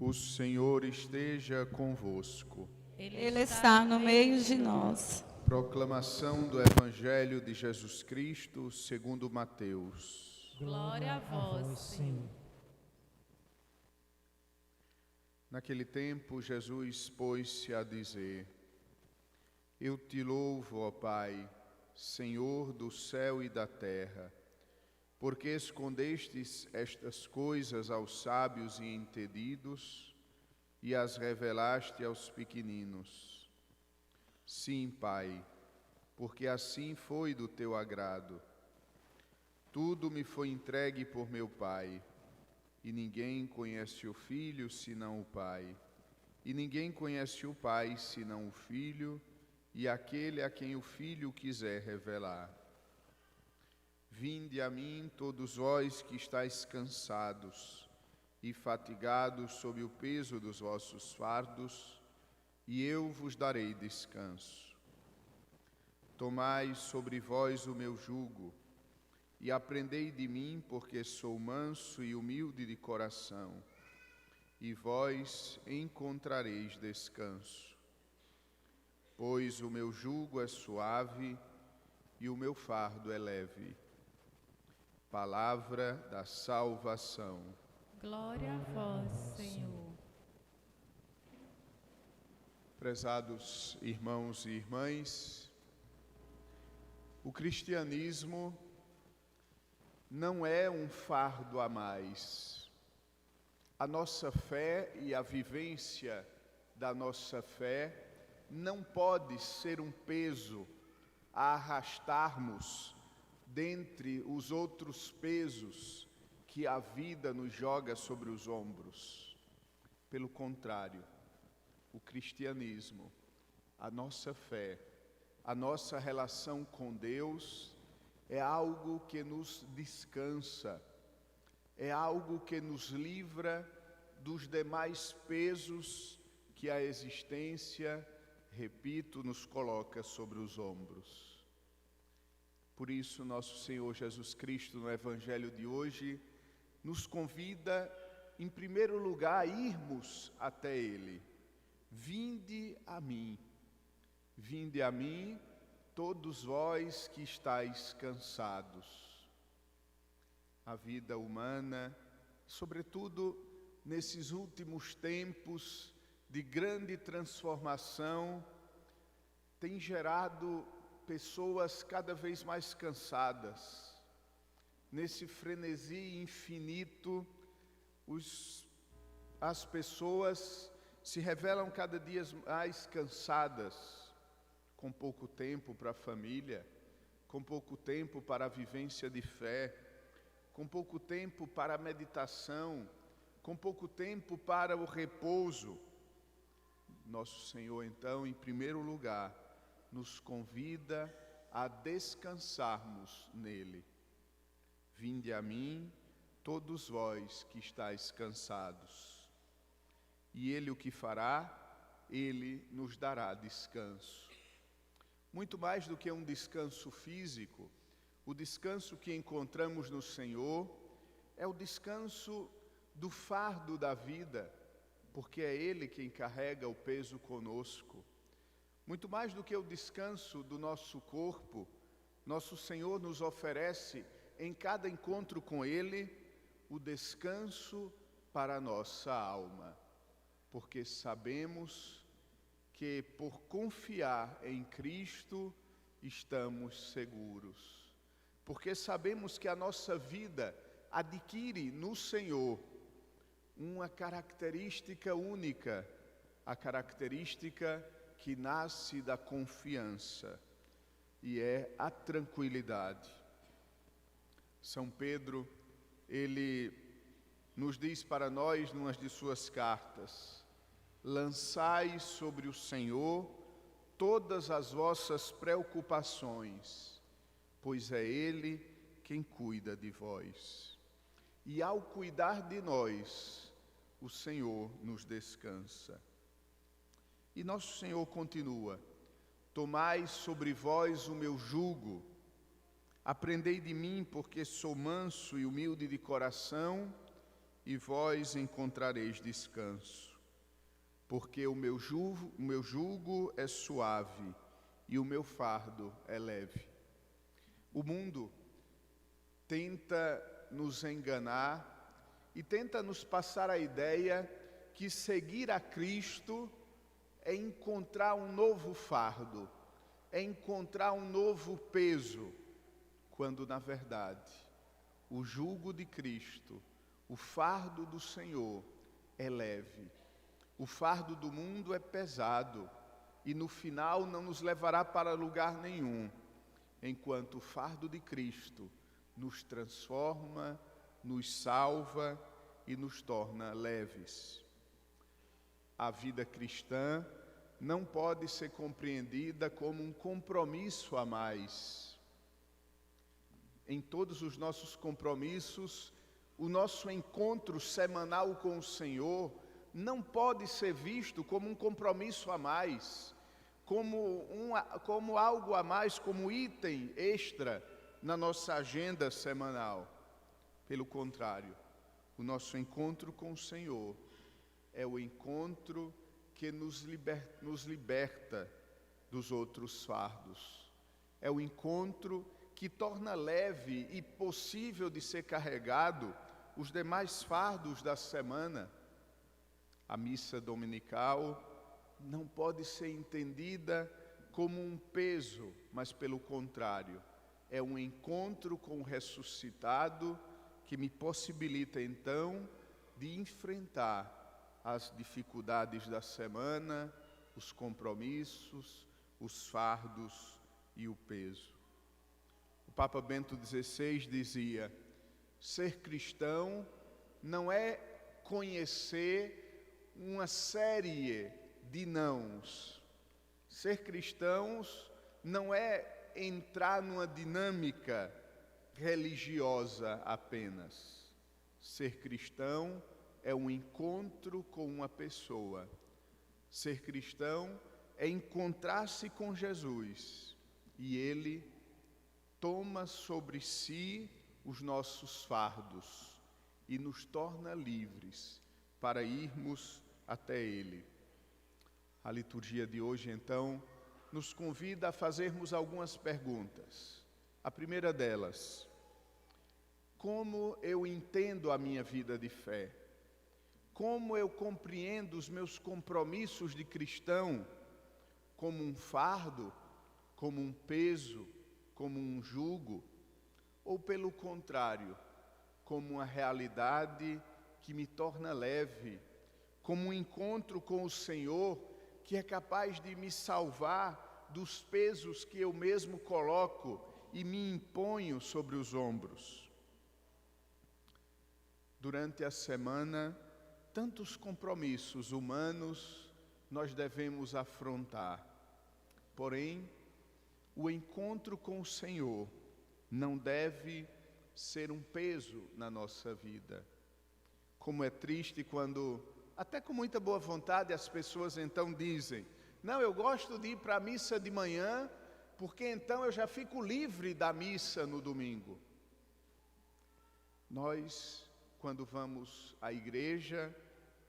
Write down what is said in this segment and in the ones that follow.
O Senhor esteja convosco. Ele está no meio de nós. Proclamação do Evangelho de Jesus Cristo segundo Mateus. Glória a vós, Senhor. Naquele tempo, Jesus pôs-se a dizer: Eu te louvo, ó Pai, Senhor do céu e da terra, porque escondestes estas coisas aos sábios e entendidos e as revelaste aos pequeninos. Sim, Pai, porque assim foi do teu agrado. Tudo me foi entregue por meu Pai, e ninguém conhece o Filho senão o Pai, e ninguém conhece o Pai senão o Filho, e aquele a quem o Filho quiser revelar. Vinde a mim, todos vós que estáis cansados e fatigados sob o peso dos vossos fardos, e eu vos darei descanso. Tomai sobre vós o meu jugo, e aprendei de mim, porque sou manso e humilde de coração, e vós encontrareis descanso. Pois o meu jugo é suave e o meu fardo é leve. Palavra da salvação. Glória a vós, Senhor. Prezados irmãos e irmãs, o cristianismo não é um fardo a mais. A nossa fé e a vivência da nossa fé não pode ser um peso a arrastarmos dentre os outros pesos que a vida nos joga sobre os ombros. Pelo contrário, o cristianismo, a nossa fé, a nossa relação com Deus é algo que nos descansa, é algo que nos livra dos demais pesos que a existência, repito, nos coloca sobre os ombros. Por isso, nosso Senhor Jesus Cristo, no Evangelho de hoje, nos convida, em primeiro lugar, a irmos até Ele. Vinde a mim, todos vós que estáis cansados. A vida humana, sobretudo nesses últimos tempos de grande transformação, tem gerado pessoas cada vez mais cansadas. Nesse frenesi infinito, as pessoas se revelam cada dia mais cansadas, com pouco tempo para a família, com pouco tempo para a vivência de fé, com pouco tempo para a meditação, com pouco tempo para o repouso. Nosso Senhor, então, em primeiro lugar, nos convida a descansarmos nele. Vinde a mim, todos vós que estáis cansados. E Ele o que fará? Ele nos dará descanso. Muito mais do que um descanso físico, o descanso que encontramos no Senhor é o descanso do fardo da vida, porque é Ele quem carrega o peso conosco. Muito mais do que o descanso do nosso corpo, nosso Senhor nos oferece, em cada encontro com Ele, o descanso para a nossa alma, porque sabemos que por confiar em Cristo estamos seguros, porque sabemos que a nossa vida adquire no Senhor uma característica única, a característica que nasce da confiança, e é a tranquilidade. São Pedro, ele nos diz para nós, numa de suas cartas: lançai sobre o Senhor todas as vossas preocupações, pois é Ele quem cuida de vós. E ao cuidar de nós, o Senhor nos descansa. E nosso Senhor continua: tomai sobre vós o meu jugo, aprendei de mim, porque sou manso e humilde de coração, e vós encontrareis descanso, porque o meu jugo é suave e o meu fardo é leve. O mundo tenta nos enganar e tenta nos passar a ideia que seguir a Cristo é encontrar um novo fardo, é encontrar um novo peso, quando na verdade o jugo de Cristo, o fardo do Senhor é leve. O fardo do mundo é pesado e no final não nos levará para lugar nenhum, enquanto o fardo de Cristo nos transforma, nos salva e nos torna leves. A vida cristã não pode ser compreendida como um compromisso a mais. Em todos os nossos compromissos, o nosso encontro semanal com o Senhor não pode ser visto como um compromisso a mais, como algo a mais, como item extra na nossa agenda semanal. Pelo contrário, o nosso encontro com o Senhor é o encontro que nos liberta dos outros fardos. É o encontro que torna leve e possível de ser carregado os demais fardos da semana. A missa dominical não pode ser entendida como um peso, mas pelo contrário, é um encontro com o ressuscitado que me possibilita então de enfrentar as dificuldades da semana, os compromissos, os fardos e o peso. O Papa Bento XVI dizia: ser cristão não é conhecer uma série de nãos. Ser cristãos não é entrar numa dinâmica religiosa apenas. Ser cristão é um encontro com uma pessoa. Ser cristão é encontrar-se com Jesus e Ele toma sobre si os nossos fardos e nos torna livres para irmos até Ele. A liturgia de hoje, então, nos convida a fazermos algumas perguntas. A primeira delas: como eu entendo a minha vida de fé? Como eu compreendo os meus compromissos de cristão como um fardo, como um peso, como um jugo? Ou pelo contrário, como uma realidade que me torna leve, como um encontro com o Senhor que é capaz de me salvar dos pesos que eu mesmo coloco e me imponho sobre os ombros? Durante a semana, tantos compromissos humanos nós devemos afrontar. Porém, o encontro com o Senhor não deve ser um peso na nossa vida. Como é triste quando, até com muita boa vontade, as pessoas então dizem: não, eu gosto de ir para a missa de manhã, porque então eu já fico livre da missa no domingo. Nós, quando vamos à igreja,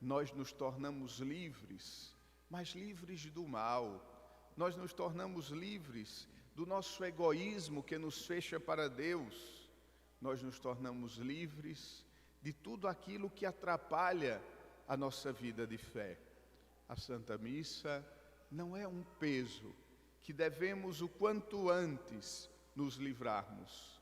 nós nos tornamos livres, mas livres do mal. Nós nos tornamos livres do nosso egoísmo que nos fecha para Deus. Nós nos tornamos livres de tudo aquilo que atrapalha a nossa vida de fé. A Santa Missa não é um peso que devemos o quanto antes nos livrarmos.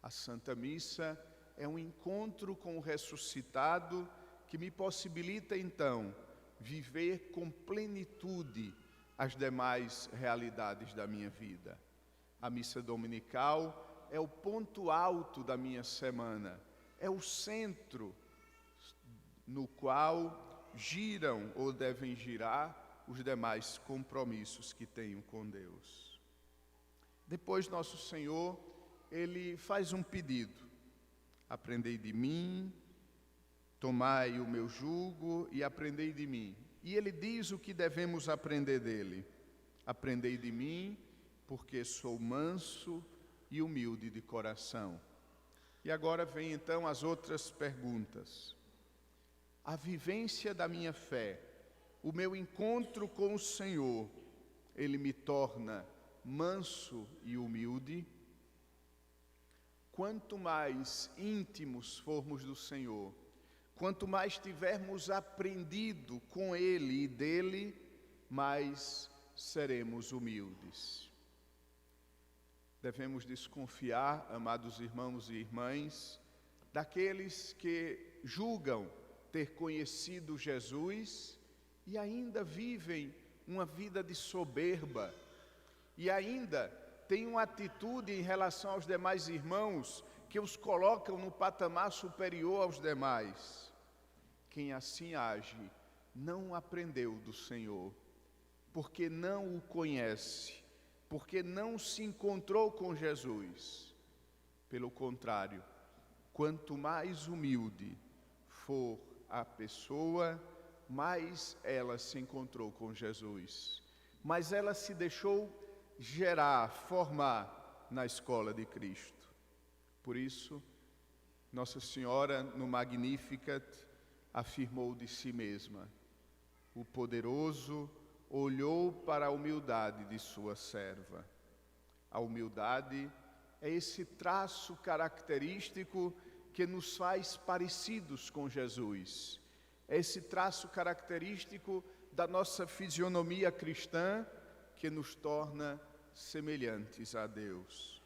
A Santa Missa é um encontro com o ressuscitado que me possibilita então viver com plenitude as demais realidades da minha vida. A missa dominical é o ponto alto da minha semana, é o centro no qual giram ou devem girar os demais compromissos que tenho com Deus. Depois nosso Senhor, Ele faz um pedido: aprendei de mim, tomai o meu jugo e aprendei de mim. E Ele diz o que devemos aprender dele: aprendei de mim, porque sou manso e humilde de coração. E agora vem então as outras perguntas. a vivência da minha fé, o meu encontro com o Senhor, ele me torna manso e humilde. Quanto mais íntimos formos do Senhor, quanto mais tivermos aprendido com Ele e dele, mais seremos humildes. Devemos desconfiar, amados irmãos e irmãs, daqueles que julgam ter conhecido Jesus e ainda vivem uma vida de soberba, e ainda têm uma atitude em relação aos demais irmãos que os colocam no patamar superior aos demais. Quem assim age não aprendeu do Senhor, porque não o conhece, porque não se encontrou com Jesus. Pelo contrário, quanto mais humilde for a pessoa, mais ela se encontrou com Jesus, mais ela se deixou gerar, formar na escola de Cristo. Por isso, Nossa Senhora, no Magnificat, afirmou de si mesma: o poderoso olhou para a humildade de sua serva. A humildade é esse traço característico que nos faz parecidos com Jesus. É esse traço característico da nossa fisionomia cristã que nos torna semelhantes a Deus.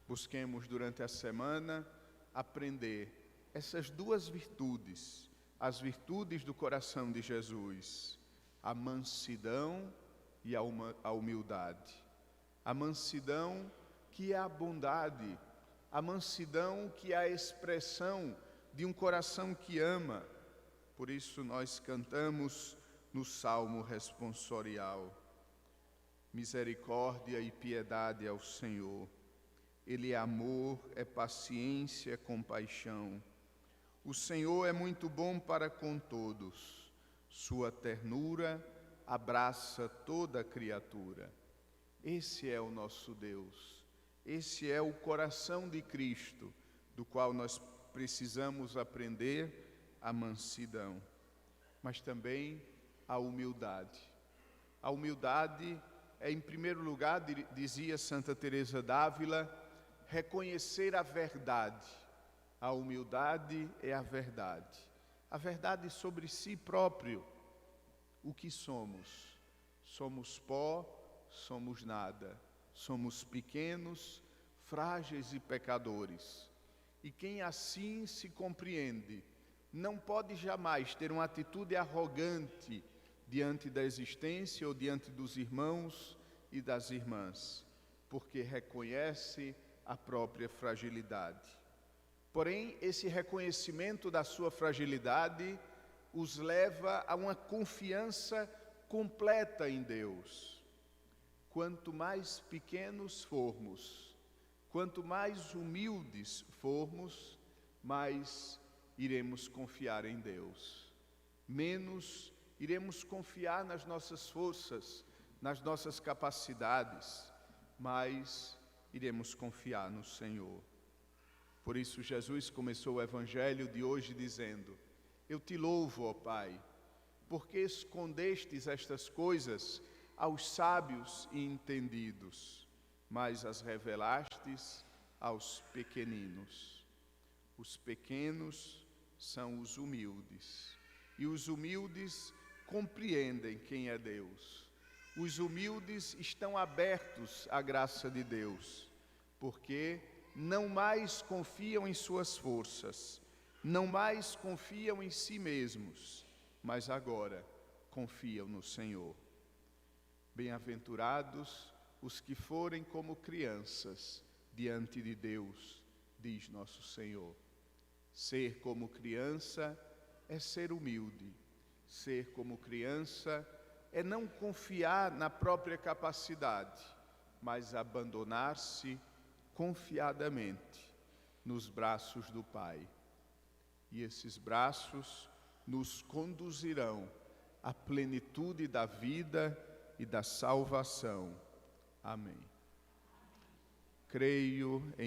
Busquemos durante a semana aprender essas duas virtudes, as virtudes do coração de Jesus, a mansidão e a humildade. A mansidão que é a bondade, a mansidão que é a expressão de um coração que ama. Por isso nós cantamos no Salmo responsorial: misericórdia e piedade ao Senhor. Ele é amor, é paciência, é compaixão. O Senhor é muito bom para com todos. Sua ternura abraça toda a criatura. Esse é o nosso Deus. Esse é o coração de Cristo, do qual nós precisamos aprender a mansidão, mas também a humildade. A humildade é, em primeiro lugar, dizia Santa Teresa d'Ávila, reconhecer a verdade. A humildade é a verdade sobre si próprio. O que somos? Somos pó, somos nada, somos pequenos, frágeis e pecadores. E quem assim se compreende, não pode jamais ter uma atitude arrogante diante da existência ou diante dos irmãos e das irmãs, porque reconhece a própria fragilidade. Porém, esse reconhecimento da sua fragilidade os leva a uma confiança completa em Deus. Quanto mais pequenos formos, quanto mais humildes formos, mais iremos confiar em Deus. Menos iremos confiar nas nossas forças, nas nossas capacidades, mais iremos confiar no Senhor. Por isso Jesus começou o Evangelho de hoje dizendo: eu te louvo, ó Pai, porque escondestes estas coisas aos sábios e entendidos, mas as revelastes aos pequeninos. Os pequenos são os humildes, e os humildes compreendem quem é Deus. Os humildes estão abertos à graça de Deus, porque não mais confiam em suas forças, não mais confiam em si mesmos, mas agora confiam no Senhor. Bem-aventurados os que forem como crianças diante de Deus, diz nosso Senhor. Ser como criança é ser humilde. Ser como criança é não confiar na própria capacidade, mas abandonar-se confiadamente nos braços do Pai. E esses braços nos conduzirão à plenitude da vida e da salvação. Amém. Creio em